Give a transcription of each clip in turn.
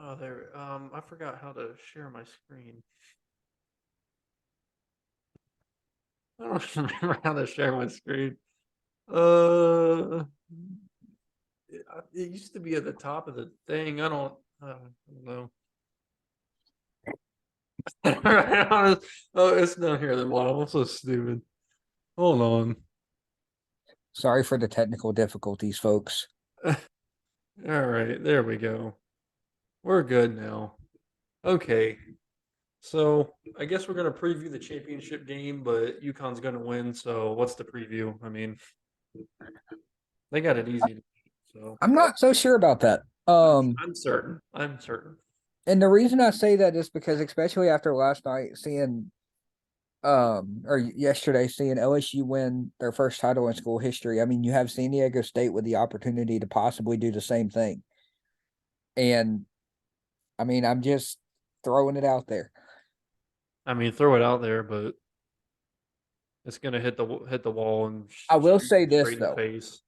Oh, there. I forgot how to share my screen. I don't remember how to share my screen. It used to be at the top of the thing. I don't know. Oh, it's down here at the bottom. I'm so stupid. Hold on. Sorry for the technical difficulties, folks. All right, there we go. We're good now. Okay, so I guess we're gonna preview the championship game, but UConn's gonna win. So what's the preview? I mean, they got it easy. So I'm not so sure about that. I'm certain. I'm certain. And the reason I say that is because especially after last night seeing or yesterday seeing LSU win their first title in school history. I mean, you have San Diego State with the opportunity to possibly do the same thing. And I mean, I'm just throwing it out there. I mean, throw it out there, but it's gonna hit the wall and I will shoot say you this straight in the though. face.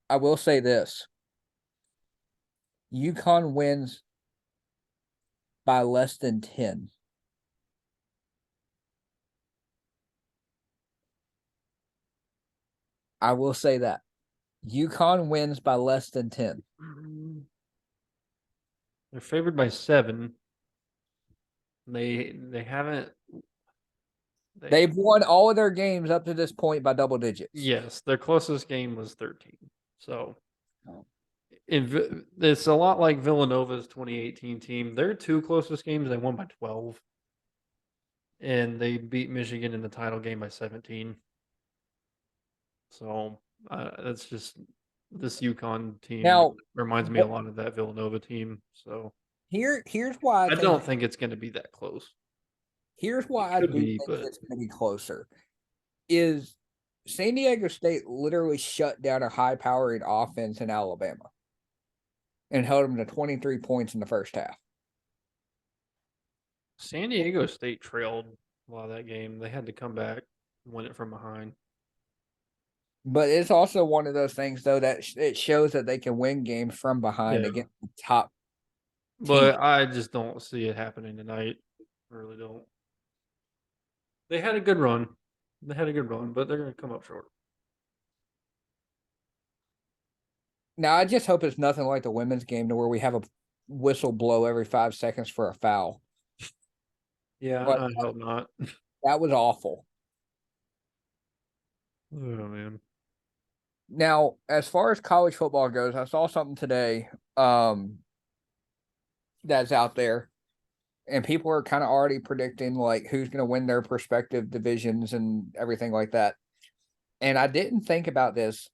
I will say this. UConn wins by less than 10. I will say that. UConn wins by less than 10. They're favored by 7. They haven't they They've won all of their games up to this point by double digits. yes, their closest game was 13. So it's a lot like Villanova's 2018 team. Their two closest games they won by 12, and they beat Michigan in the title game by 17. So that's just this UConn team Now, reminds me a lot of that Villanova team. So here's why I I think don't think it's going to be that close. here's It why I could do be, think but it's going to be closer. Is San Diego State literally shut down a high-powered offense in Alabama and held them to 23 points in the first half. San Diego State trailed a lot of that game. They had to come back, win it from behind. But it's also one of those things, though, that it shows that they can win games from behind Yeah, against the top team. but I just don't see it happening tonight. I really don't. They had a good run. They had a good run, but they're going to come up short. Now, I just hope it's nothing like the women's game to where we have a whistle blow every 5 seconds for a foul. Yeah, But I hope not. that was awful. Oh man. Now, as far as college football goes, I saw something today that's out there, and people are kind of already predicting like who's going to win their respective divisions and everything like that. And I didn't think about this,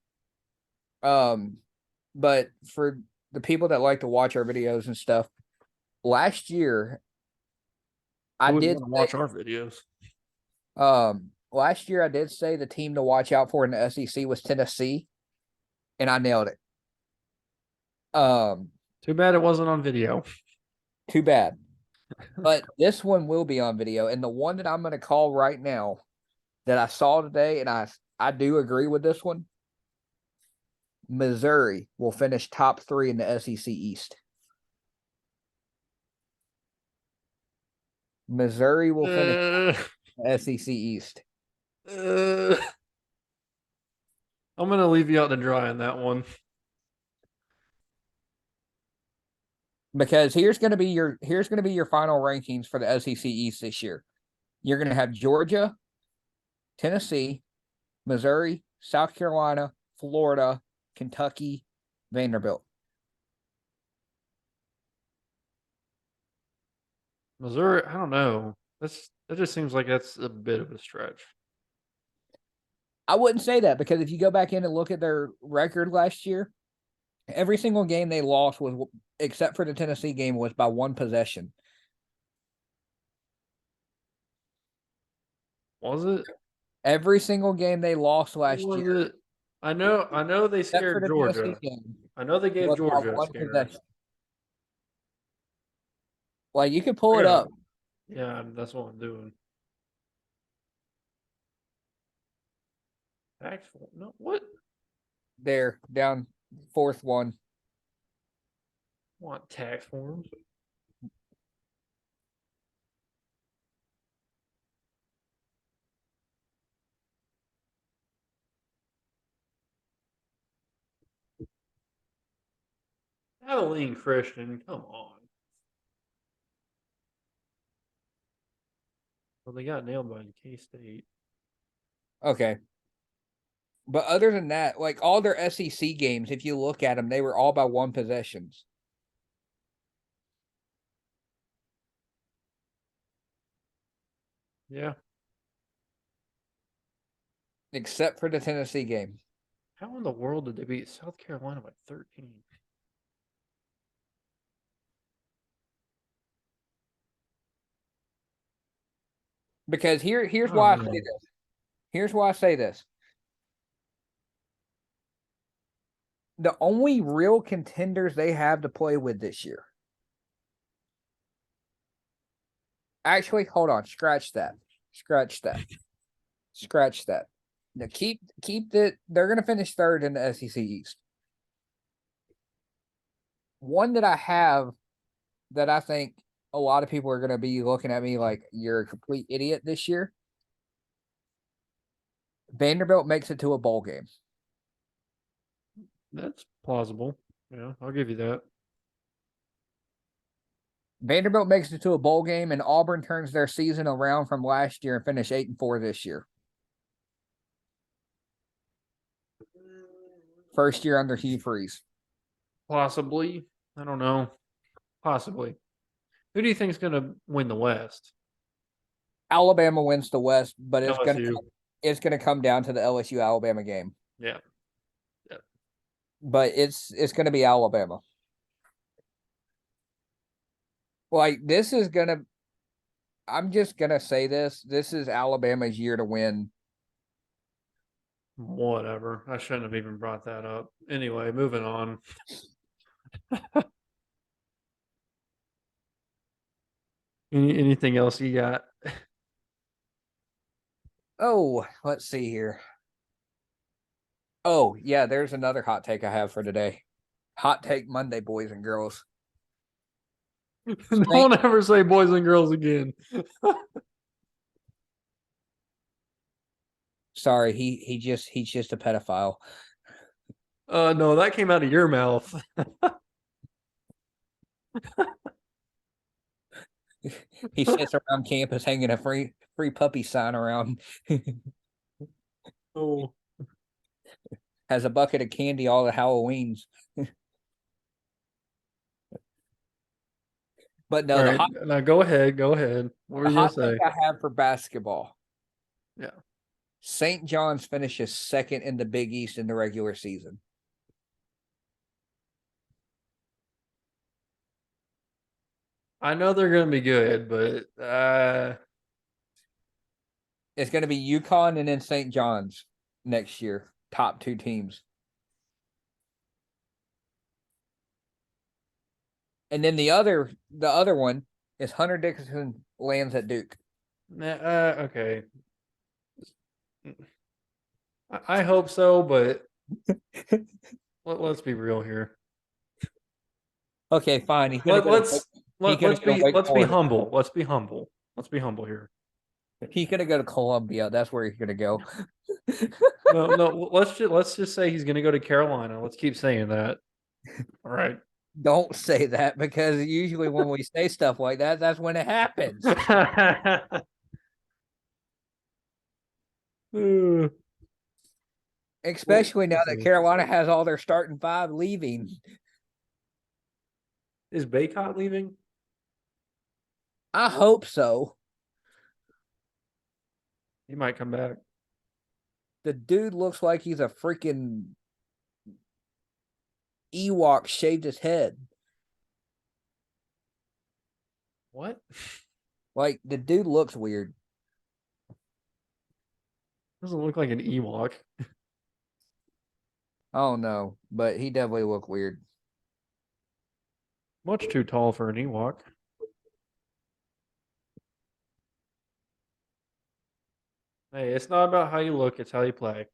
um, but for the people that like to watch our videos and stuff, last year I Who would did want to say, watch our videos? last year I did say the team to watch out for in the SEC was Tennessee, and I nailed it. Um, Too bad it wasn't on video. Too bad. But this one will be on video, and the one that I'm going to call right now that I saw today, and I do agree with this one. Missouri will finish top 3 in the SEC East. Missouri will finish Uh, the SEC East uh, I'm gonna leave you out to dry on that one. because here's going to be your final rankings for the SEC East this year. You're going to have Georgia, Tennessee, Missouri, South Carolina, Florida, Kentucky, Vanderbilt. Missouri, I don't know. That just seems like that's a bit of a stretch. I wouldn't say that because if you go back in and look at their record last year, every single game they lost was, except for the Tennessee game, was by one possession. Was it? Every single game they lost Who last was year, it? I know they except for scared the Tennessee Georgia. game, I know they gave was by Georgia a one scare. possession. Like you could I pull it gotta, up yeah, that's what I'm doing. Actual, no, what? there, down fourth one. Want tax forms? Abilene Christian, come on. Well, they got nailed by K State. Okay. But other than that, like all their SEC games, if you look at them, they were all by one possessions. Yeah. Except for the Tennessee game. How in the world did they beat South Carolina by 13? Because here's Oh why I say man. this. Here's why I say this. The only real contenders they have to play with this year. Actually, hold on. Scratch that. Scratch that. Scratch that. Now keep the they're gonna finish third in the SEC East. One that I have that I think a lot of people are gonna be looking at me like you're a complete idiot this year. Vanderbilt makes it to a bowl game. That's plausible. Yeah, I'll give you that. Vanderbilt makes it to a bowl game, and Auburn turns their season around from last year and finish 8-4 this year. First year under Hugh Freeze. Possibly. I don't know. Possibly. Who do you think is going to win the West? Alabama wins the West, but LSU. it's gonna come down to the LSU Alabama game. Yeah. Yeah. But it's gonna be Alabama. Like this is gonna I'm just gonna say this. This is Alabama's year to win. Whatever. I shouldn't have even brought that up. Anyway, moving on. Anything else you got? Oh, let's see here. Oh, yeah, there's another hot take I have for today. Hot take Monday, boys and girls. Saint, Don't ever say boys and girls again. sorry, he's just a pedophile. No, that came out of your mouth. He sits around campus hanging a free puppy sign around. Oh, Has a bucket of candy all the Halloweens. But no, all right. Now go ahead. Go ahead. What were the you gonna hot take say? I have for basketball. Yeah, St. John's finishes second in the Big East in the regular season. I know they're gonna be good, but It's going to be UConn and then St. John's next year. Top two teams. And then the other one is Hunter Dickinson lands at Duke. okay. I hope so, but let's be real here. Okay, fine. He's going to Let, go to let's he's let, going let's to go to be Wake let's be Forest. humble. Let's be humble. Let's be humble here. He's going to go to Columbia. That's where he's going to go. No. Let's just say he's gonna go to Carolina. Let's keep saying that. All right. Don't say that because usually when we say stuff like that, that's when it happens. Especially now We'll that see. Carolina has all their starting five leaving. Is Baycott leaving? I hope so. He might come back. The dude looks like he's a freaking Ewok shaved his head. What? Like the dude looks weird. Doesn't look like an Ewok. I don't know, but he definitely looked weird. Much too tall for an Ewok. Hey, it's not about how you look, it's how you play.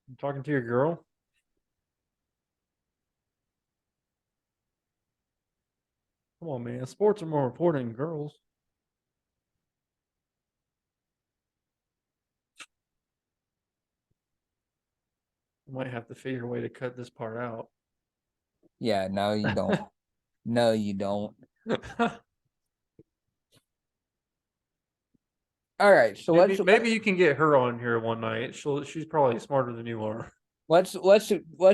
You talking to your girl? Come on, man. Sports are more important than girls. I might have to figure a way to cut this part out. Yeah, no, you don't. No, you don't. All right, so Maybe you can get her on here one night. She's probably smarter than you are. let's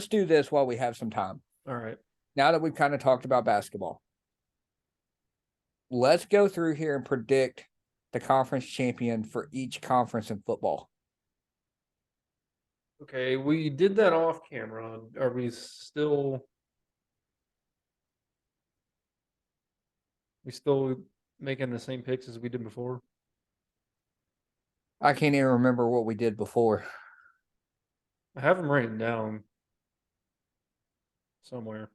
do this while we have some time. All right. Now that we've kind of talked about basketball, let's go through here and predict the conference champion for each conference in football. Okay, we did that off camera. Are we still making the same picks as we did before? I can't even remember what we did before. I have them written down somewhere.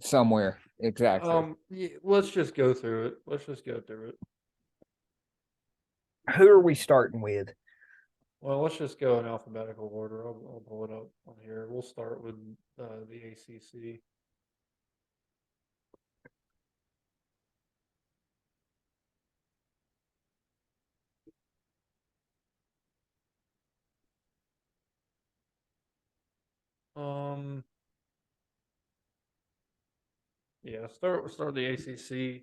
Somewhere, exactly. Yeah, let's just go through it. Let's just go through it. Who are we starting with? Well, let's just go in alphabetical order. I'll pull it up on here. We'll start with the ACC. Um, yeah, start the ACC.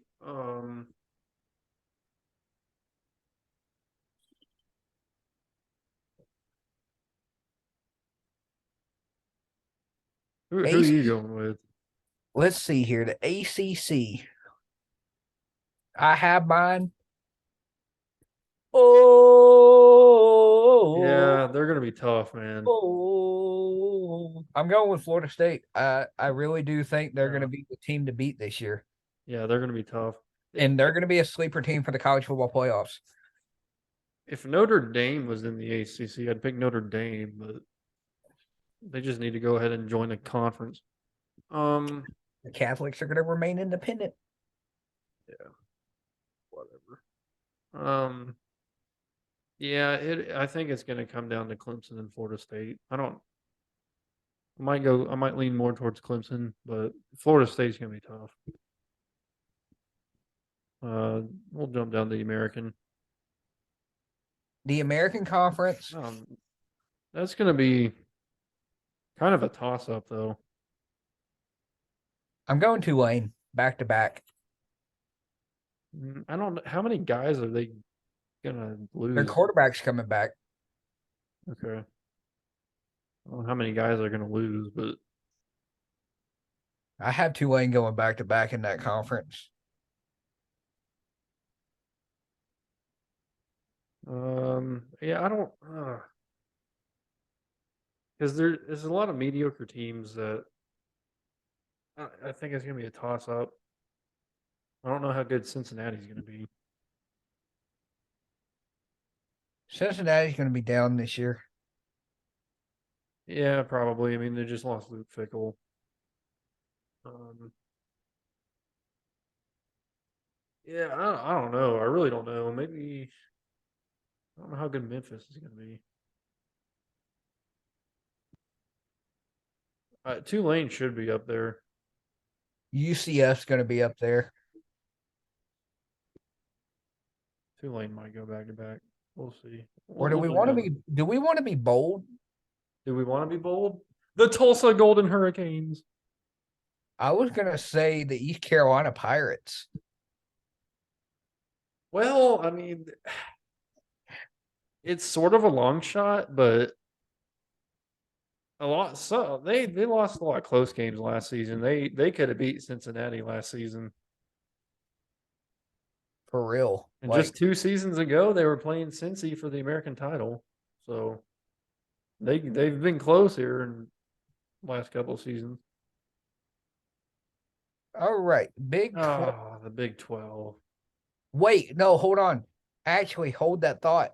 Who are you going with? Let's see here. The ACC. I have mine. Oh, Yeah, they're gonna be tough, man. I'm going with Florida State. I really do think they're going Yeah, to be the team to beat this year, yeah, they're gonna be tough. and they're going to be a sleeper team for the college football playoffs. If Notre Dame was in the ACC, I'd pick Notre Dame, but they just need to go ahead and join the conference. Um, The Catholics are going to remain independent. yeah, whatever. Yeah, I think it's going to come down to Clemson and Florida State. I don't. I might lean more towards Clemson, but Florida State's going to be tough. We'll jump down to the American. The American Conference. That's going to be kind of a toss up, though. I'm going Tulane back to back. I don't know how many guys are they gonna Their lose. quarterback's coming back. Okay, I don't know how many guys are gonna lose, but I have Tulane going back to back in that conference. yeah, I don't because there's a lot of mediocre teams that I think it's gonna be a toss up. I don't know how good Cincinnati's gonna be. Cincinnati's going to be down this year. Yeah, probably. I mean, they just lost Luke Fickle. Um, yeah, I don't know. I really don't know. Maybe I don't know how good Memphis is gonna be. Tulane should be up there. UCF's going to be up there. Tulane might go back to back. We'll see. Or do we want to be? Do we want to be bold? Do we want to be bold? The Tulsa Golden Hurricanes. I was going to say the East Carolina Pirates. Well, I mean, it's sort of a long shot, but a lot. So they lost a lot of close games last season. They could have beat Cincinnati last season. For real. And just 2 seasons ago, they were playing Cincy for the American title. So they've been close here in the last couple of seasons. All right. Big 12. Oh, the Big 12. Wait, no, hold on. Actually, hold that thought.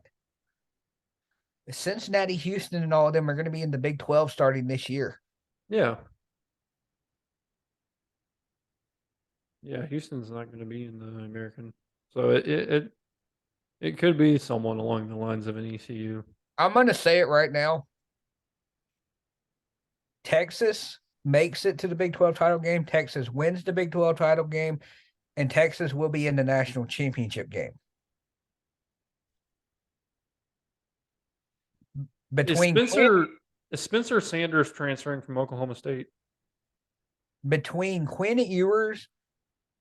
Cincinnati, Houston, and all of them are going to be in the Big 12 starting this year. Yeah. Yeah, Houston's not going to be in the American. So it could be someone along the lines of an ECU. I'm going to say it right now. Texas makes it to the Big 12 title game. Texas wins the Big 12 title game, and Texas will be in the national championship game. Is Between Spencer Is Spencer Sanders transferring from Oklahoma State? Between Quinn Ewers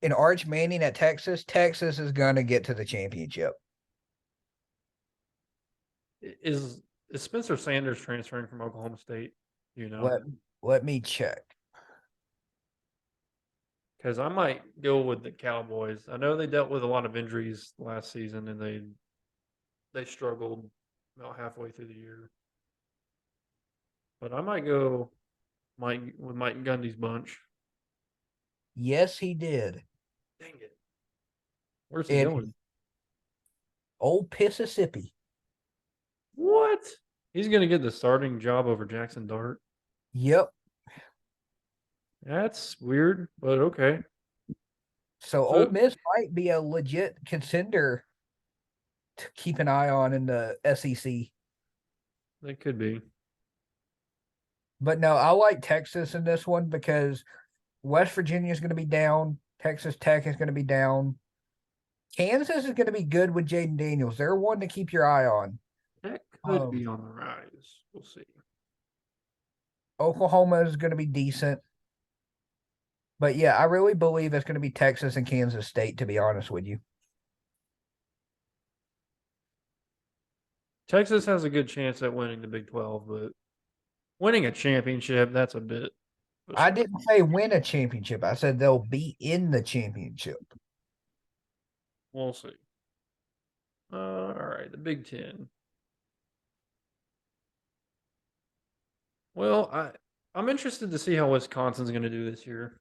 and Arch Manning at Texas, Texas is going to get to the championship. Is Spencer Sanders transferring from Oklahoma State? You know, Let me check. because I might go with the Cowboys. I know they dealt with a lot of injuries last season, and they struggled about halfway through the year. But I might go Mike with Mike Gundy's bunch. Yes, he did. Dang it! Where's he In going? old Mississippi. What? He's gonna get the starting job over Jackson Dart. Yep. That's weird, but okay. So Ole So Miss might be a legit contender to keep an eye on in the SEC. they could be. But no, I like Texas in this one because West Virginia is going to be down. Texas Tech is going to be down. Kansas is going to be good with Jaden Daniels. They're one to keep your eye on. That could be on the rise. We'll see. Oklahoma is going to be decent. But yeah, I really believe it's going to be Texas and Kansas State, to be honest with you. Texas has a good chance at winning the Big 12, but winning a championship, that's a bit. I didn't say win a championship. I said they'll be in the championship. We'll see. All right, the Big 10. Well, I'm interested to see how Wisconsin's going to do this year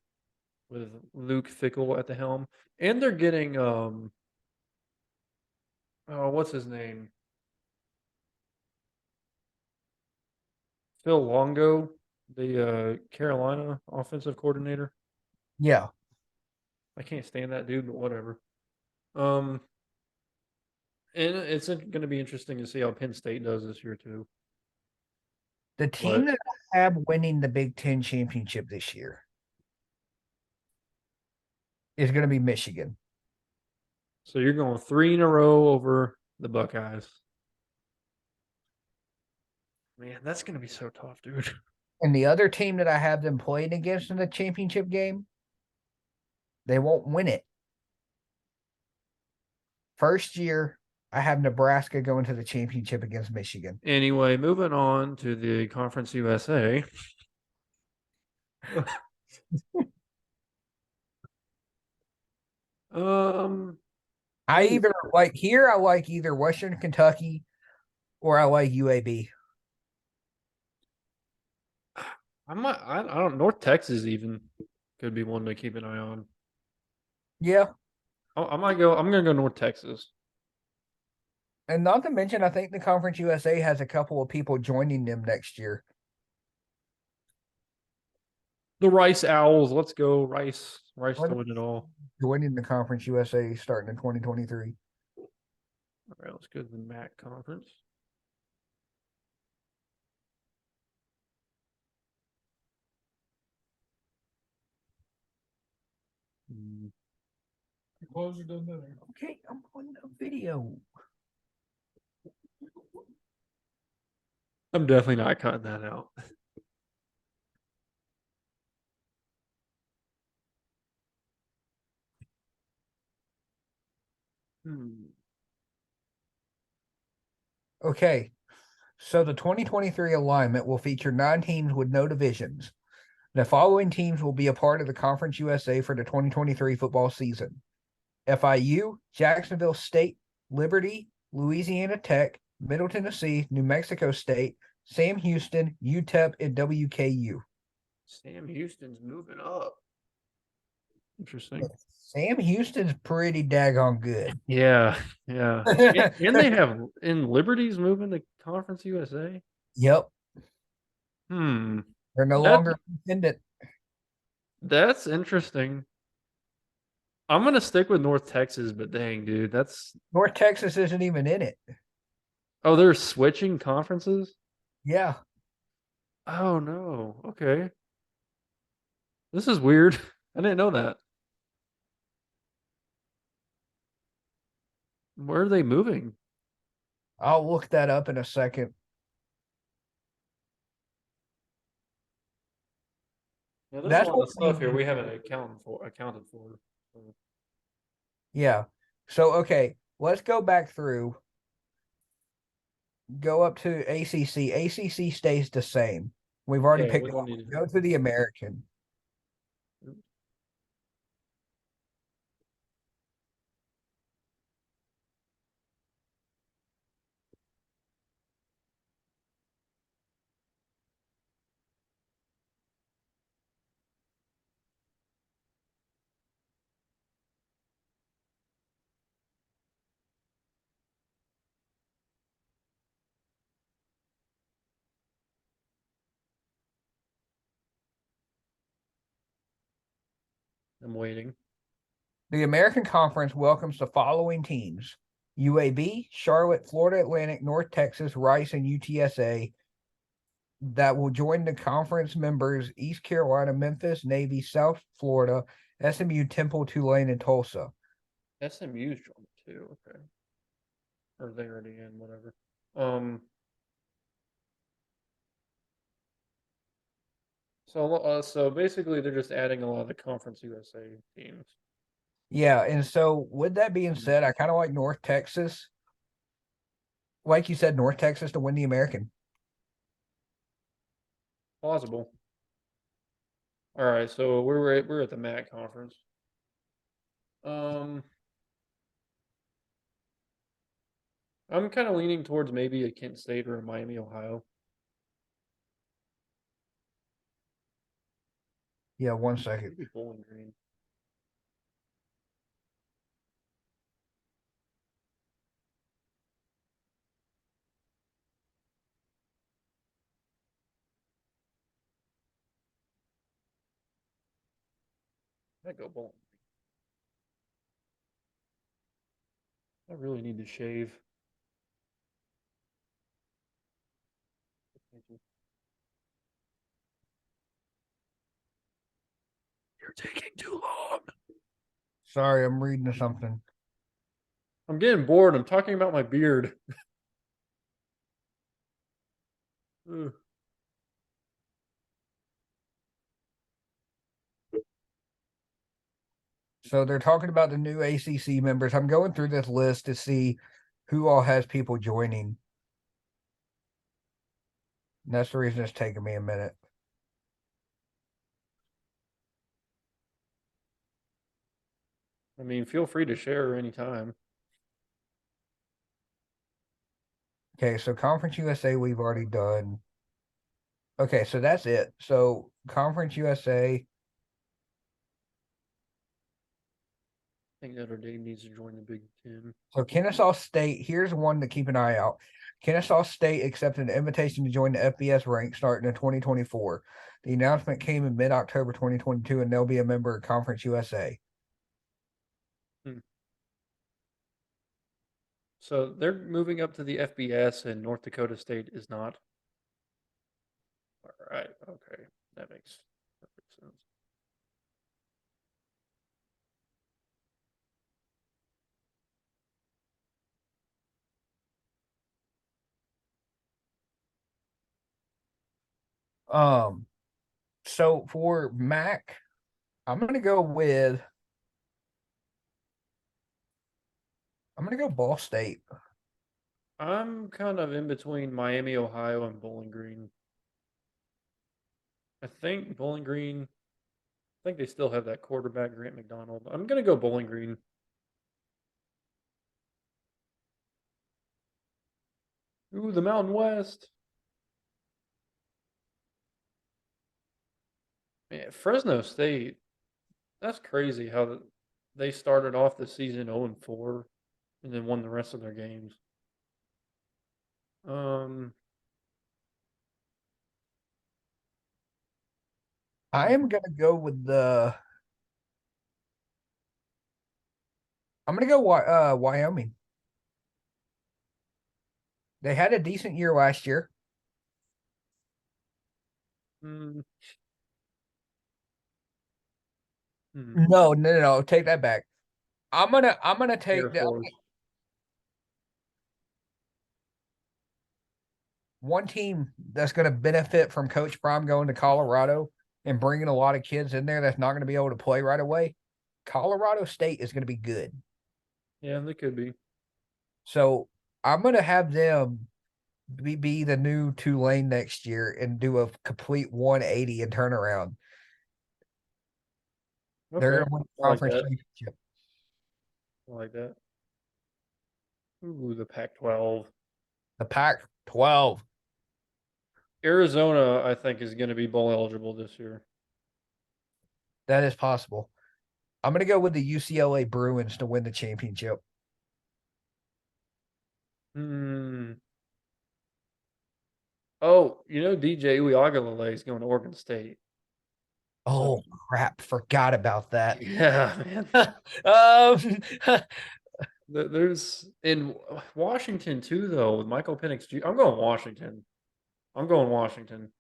with Luke Fickle at the helm, and they're getting oh, what's his name? Phil Longo, the Carolina offensive coordinator. Yeah. I can't stand that dude, but whatever. Um, and it's going to be interesting to see how Penn State does this year too. The team But that I have winning the Big Ten championship this year is going to be Michigan. so you're going 3 in a row over the Buckeyes. Man, that's going to be so tough, dude. And the other team that I have them playing against in the championship game, they won't win it. First year, I have Nebraska going to the championship against Michigan. Anyway, moving on to the Conference USA. um, I hey, either like here, I like either Western Kentucky or I like UAB. I don't North Texas even could be one to keep an eye on. Yeah. I might go. I'm gonna go North Texas. And not to mention, I think the Conference USA has a couple of people joining them next year. The Rice Owls. Let's go Rice. Rice to win it all. Joining the Conference USA starting in 2023. All right, let's go to the MAC conference. Mm, Closer doesn't matter. Okay, I'm on the video. I'm definitely not cutting that out. Hmm. Okay, so the 2023 alignment will feature 9 teams with no divisions. The following teams will be a part of the Conference USA for the 2023 football season: FIU, Jacksonville State, Liberty, Louisiana Tech, Middle Tennessee, New Mexico State, Sam Houston, UTEP, and WKU. Sam Houston's moving up. Interesting. Sam Houston's pretty daggone good. Yeah, yeah. And they have in Liberty's moving to Conference USA. Yep, Hmm. they're no That longer independent. that's interesting. I'm gonna stick with North Texas, but dang, dude, that's North Texas isn't even in it. oh, they're switching conferences? Yeah, Oh no. Okay. This is weird. I didn't know that. Where are they moving? I'll look that up in a second. Yeah, there's a That's lot what of we stuff need here to we do. haven't accounted for. So, Yeah. So okay, let's go back through. Go up to ACC. ACC stays the same. We've already yeah, we picked don't one. need to Go to the American. I'm waiting. The American Conference welcomes the following teams: UAB, Charlotte, Florida Atlantic, North Texas, Rice, and UTSA that will join the conference members East Carolina, Memphis, Navy, South Florida, SMU, Temple, Tulane, and Tulsa. SMU's joined too. Okay, or they already in whatever. Um, so basically they're just adding a lot of the Conference USA teams. Yeah, and so with that being Hmm, said, I kind of like North Texas. Like you said, North Texas to win the American. Plausible. All right, so we're at the MAC conference. Um, I'm kind of leaning towards maybe a Kent State or a Miami, Ohio. Yeah, 1 second. Maybe Bowling Green. I go Bowling Green. I really need to shave. You're taking too long. Sorry, I'm reading something. I'm getting bored. I'm talking about my beard. Ugh. So they're talking about the new ACC members. I'm going through this list to see who all has people joining. And that's the reason it's taking me a minute. I mean, feel free to share anytime. Okay, so Conference USA we've already done. Okay, so that's it. So Conference USA. I think Notre Dame needs to join the Big Ten. So Kennesaw State, here's one to keep an eye out. Kennesaw State accepted an invitation to join the FBS rank starting in 2024. The announcement came in mid-October 2022, and they'll be a member of Conference USA. Hmm. So they're moving up to the FBS, and North Dakota State is not. All right. Okay. That makes perfect sense. Um, so for MAC, I'm gonna go Ball State. I'm kind of in between Miami, Ohio, and Bowling Green. I think Bowling Green. I think they still have that quarterback, Grant McDonald. I'm gonna go Bowling Green. Ooh, the Mountain West. Man, Fresno State. That's crazy how they started off the season 0-4 and then won the rest of their games. Um, I am gonna go with the. I'm gonna go Wyoming. They had a decent year last year. hmm, hmm, No. Take that back. I'm gonna Air take the Force. one team that's gonna benefit from Coach Prime going to Colorado and bringing a lot of kids in there that's not going to be able to play right away, Colorado State is going to be good. Yeah, they could be. So I'm going to have them be the new Tulane next year and do a complete 180 and turnaround. They're Okay, going to win the I like conference that. championship. I like that. Ooh, the Pac-12. The Pac 12. Arizona, I think, is going to be bowl eligible this year. That is possible. I'm going to go with the UCLA Bruins to win the championship. Hmm. Oh, DJ Uiagalelei is going to Oregon State. So Oh, crap. Forgot about that. yeah, man. um, There's in Washington too, though, with Michael Penix Jr. I'm going Washington. I'm going Washington.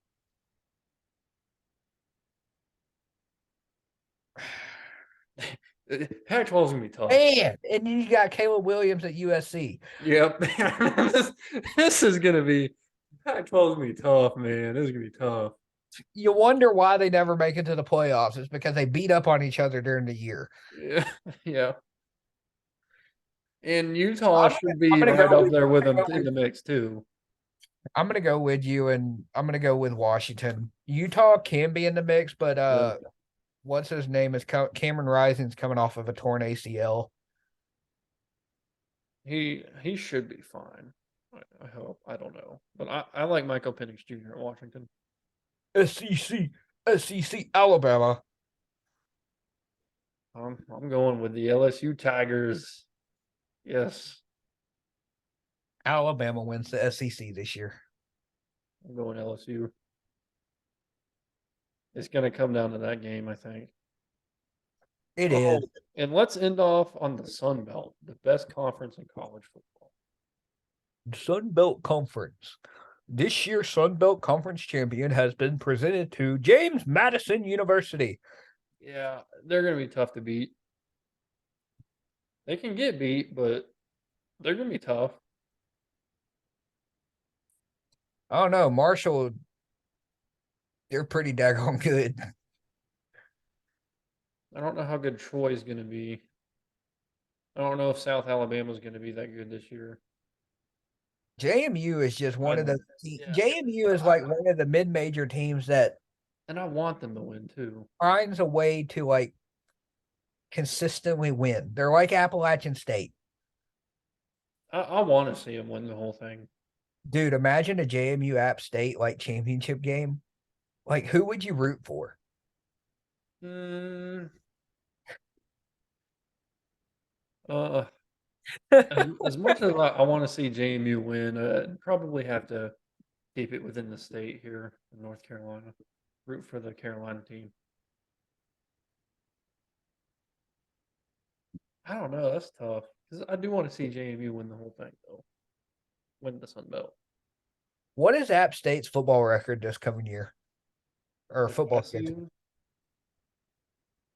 Pac-12 is gonna be tough. man. And then you got Caleb Williams at USC. Yep. this is gonna be Pac-12 is gonna be tough, man. This is gonna be tough. You wonder why they never make it to the playoffs. It's because they beat up on each other during the year. Yeah, yeah. And Utah should I'm be gonna right go up with there with them in the mix too. I'm gonna go with you, and I'm gonna go with Washington. Utah can be in the mix, but Yeah. what's his name is Cameron Rising's coming off of a torn ACL. He should be fine. I hope. I don't know, but I like Michael Penix Jr. at Washington. SEC, SEC, Alabama. I'm going with the LSU Tigers. Yes, Alabama wins the SEC this year. I'm going LSU. It's going to come down to that game, I think. It is. Oh, and let's end off on the Sun Belt, the best conference in college football. Sun Belt Conference. This year's Sun Belt Conference champion has been presented to James Madison University. Yeah, they're going to be tough to beat. They can get beat, but they're going to be tough. I don't know. Marshall, they're pretty daggone good. I don't know how good Troy is going to be. I don't know if South Alabama is going to be that good this year. JMU is just I one of know. those. Yeah, JMU but is like one of the mid-major teams that and I want them to win too. finds a way to like consistently win. They're like Appalachian State. I want to see them win the whole thing. Dude, imagine a JMU App State like championship game. Like, who would you root for? Mm, uh, as much as I want to see JMU win, I'd probably have to keep it within the state here in North Carolina. Root for the Carolina team. I don't know. That's tough because I do want to see JMU win the whole thing though. Win the Sun Belt. What is App State's football record this coming year? Or This football past schedule? season,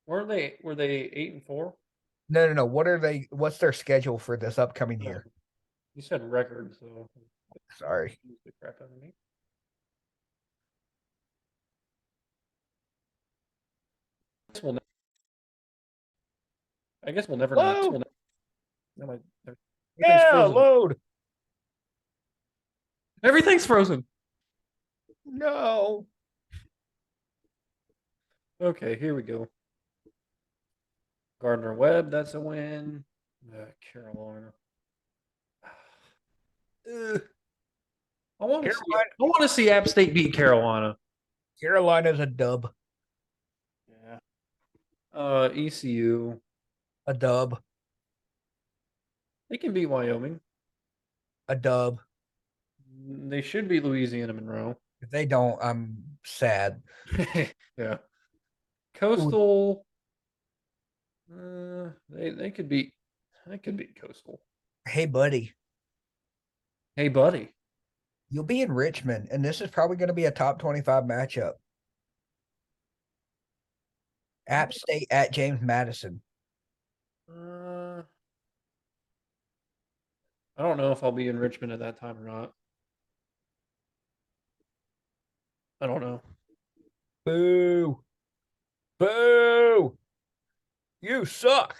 were they 8-4? No, no, no. What are they? What's their schedule for this upcoming Oh, year? you said record, so Sorry. confuse the crap out of me. Guess we'll ne- I guess we'll never know. Load. No, everything's Yeah, frozen. load. Everything's frozen. No. Okay, here we go. Gardner Webb, that's a win. Carolina. Ugh. I want to see. Carolina, I want to see App State beat Carolina. Carolina's a dub. Yeah. ECU. A dub. They can beat Wyoming. A dub. They should beat Louisiana Monroe. If they don't, I'm sad. Yeah. Ooh, Coastal. They could beat. They could beat Coastal. hey, buddy, Hey, buddy. you'll be in Richmond, and this is probably going to be a top 25 matchup. App State at James Madison. Uh, I don't know if I'll be in Richmond at that time or not. I don't know. Boo. Boo. You suck.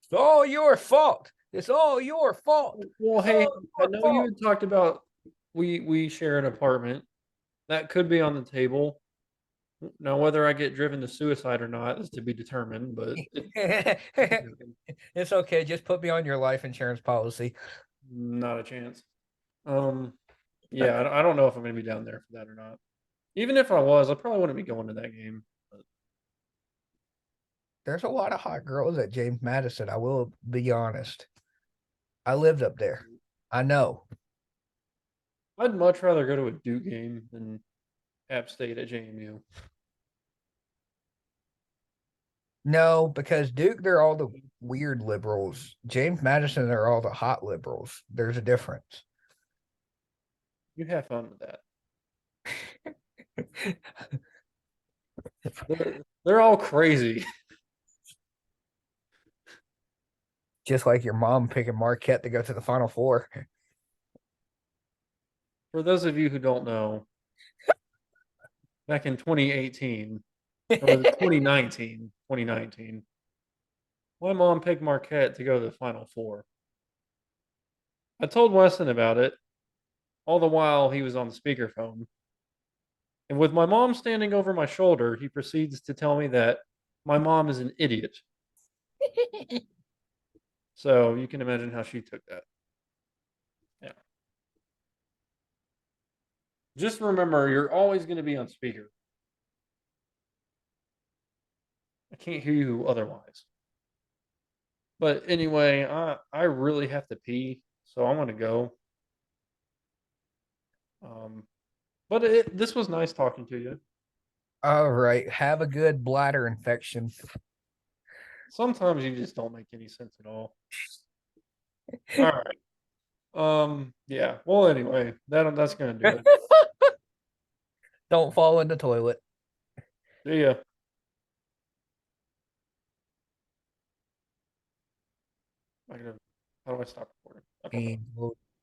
It's all your fault. It's all your fault. Well, It's hey, all I your know you fault. had talked about we share an apartment. That could be on the table. Now, whether I get driven to suicide or not is to be determined, but It's okay. Just put me on your life insurance policy. not a chance. Um, yeah, I don't know if I'm going to be down there for that or not. Even if I was, I probably wouldn't be going to that game. But There's a lot of hot girls at James Madison. I will be honest. I lived up there. I know. I'd much rather go to a Duke game than App State at JMU. No, because Duke, they're all the weird liberals. James Madison, they're all the hot liberals. There's a difference. You have fun with that. They're all crazy. Just like your mom picking Marquette to go to the Final Four. For those of you who don't know, back in 2018, or was it 2019, my mom picked Marquette to go to the Final Four. I told Weston about it, all the while he was on the speakerphone. And with my mom standing over my shoulder, he proceeds to tell me that my mom is an idiot. So you can imagine how she took that. Yeah. Just remember, you're always going to be on speaker. I can't hear you otherwise. But anyway, I really have to pee, so I'm going to go. Um, but this was nice talking to you. All right. Have a good bladder infection. Sometimes you just don't make any sense at all. All right. Yeah. Well, anyway, that's gonna do it. Don't fall in the toilet. See ya. I gotta, how do I stop recording? Okay. And